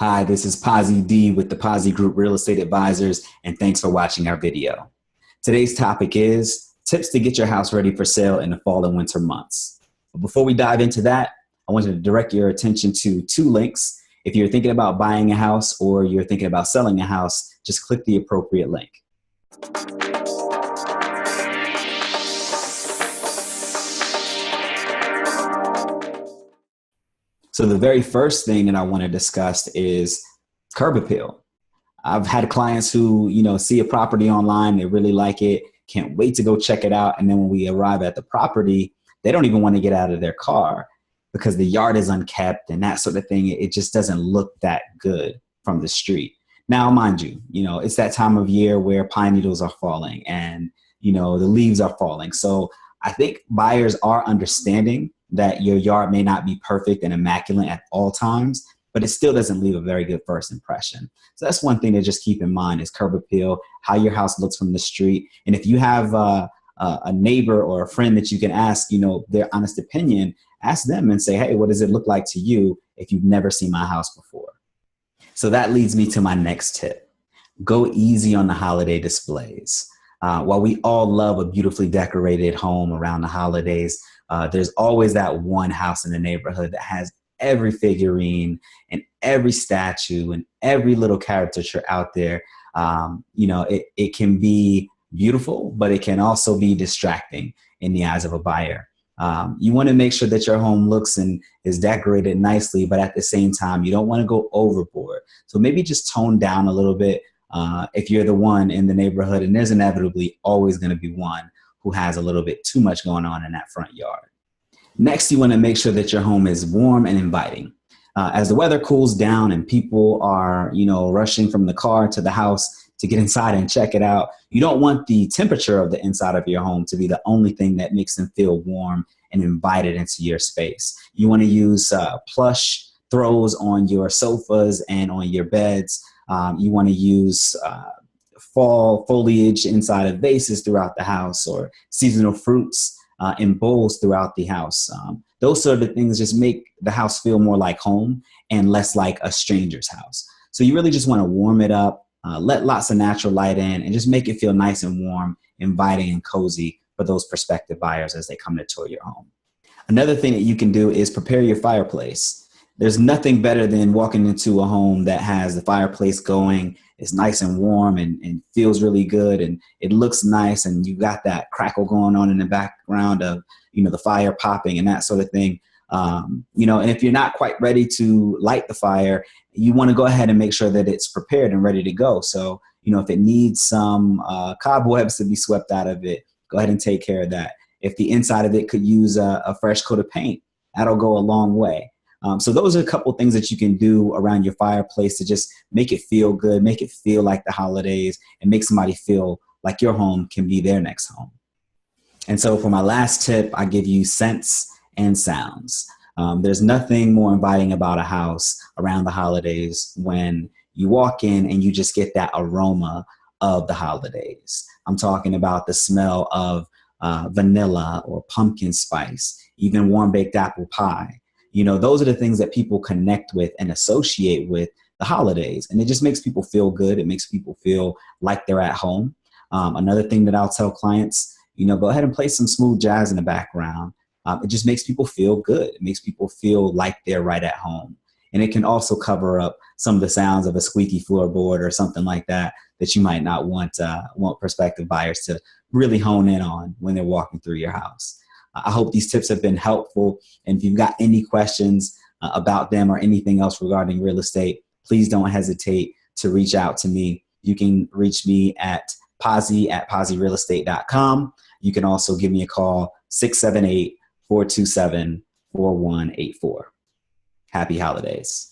Hi, this is Pazi D with the Pazi Group Real Estate Advisors, and thanks for watching our video. Today's topic is tips to get your house ready for sale in the fall and winter months. But before we dive into that, I want to direct your attention to two links. If you're thinking about buying a house or you're thinking about selling a house, just click the appropriate link. So the very first thing that I want to discuss is curb appeal. I've had clients who, see a property online, they really like it, can't wait to go check it out. And then when we arrive at the property, they don't even want to get out of their car because the yard is unkept and that sort of thing. It just doesn't look that good from the street. Now, mind you, it's that time of year where pine needles are falling and, the leaves are falling. So I think buyers are understanding that your yard may not be perfect and immaculate at all times, but it still doesn't leave a very good first impression. So that's one thing to just keep in mind is curb appeal, how your house looks from the street. And if you have a neighbor or a friend that you can ask, their honest opinion, ask them and say, hey, what does it look like to you if you've never seen my house before? So that leads me to my next tip. Go easy on the holiday displays. While we all love a beautifully decorated home around the holidays, there's always that one house in the neighborhood that has every figurine and every statue and every little caricature out there. It can be beautiful, but it can also be distracting in the eyes of a buyer. You want to make sure that your home looks and is decorated nicely, but at the same time, you don't want to go overboard. So maybe just tone down a little bit if you're the one in the neighborhood, and there's inevitably always going to be one who has a little bit too much going on in that front yard. Next, you want to make sure that your home is warm and inviting. As the weather cools down and people are, rushing from the car to the house to get inside and check it out, you don't want the temperature of the inside of your home to be the only thing that makes them feel warm and invited into your space. You want to use plush throws on your sofas and on your beds. You want to use fall foliage inside of vases throughout the house or seasonal fruits in bowls throughout the house. Those sort of things just make the house feel more like home and less like a stranger's house. So you really just want to warm it up, let lots of natural light in, and just make it feel nice and warm, inviting and cozy for those prospective buyers as they come to tour your home. Another thing that you can do is prepare your fireplace. There's nothing better than walking into a home that has the fireplace going. It's nice and warm and feels really good and it looks nice and you got that crackle going on in the background of, the fire popping and that sort of thing. And if you're not quite ready to light the fire, you want to go ahead and make sure that it's prepared and ready to go. So, if it needs some cobwebs to be swept out of it, go ahead and take care of that. If the inside of it could use a fresh coat of paint, that'll go a long way. So those are a couple things that you can do around your fireplace to just make it feel good, make it feel like the holidays, and make somebody feel like your home can be their next home. And so for my last tip, I give you scents and sounds. There's nothing more inviting about a house around the holidays when you walk in and you just get that aroma of the holidays. I'm talking about the smell of vanilla or pumpkin spice, even warm baked apple pie. Those are the things that people connect with and associate with the holidays. And it just makes people feel good. It makes people feel like they're at home. Another thing that I'll tell clients, go ahead and play some smooth jazz in the background. It just makes people feel good. It makes people feel like they're right at home. And it can also cover up some of the sounds of a squeaky floorboard or something like that you might not want prospective buyers to really hone in on when they're walking through your house. I hope these tips have been helpful. And if you've got any questions about them or anything else regarding real estate, please don't hesitate to reach out to me. You can reach me at pazi@pazirealestate.com. You can also give me a call, 678-427-4184. Happy holidays.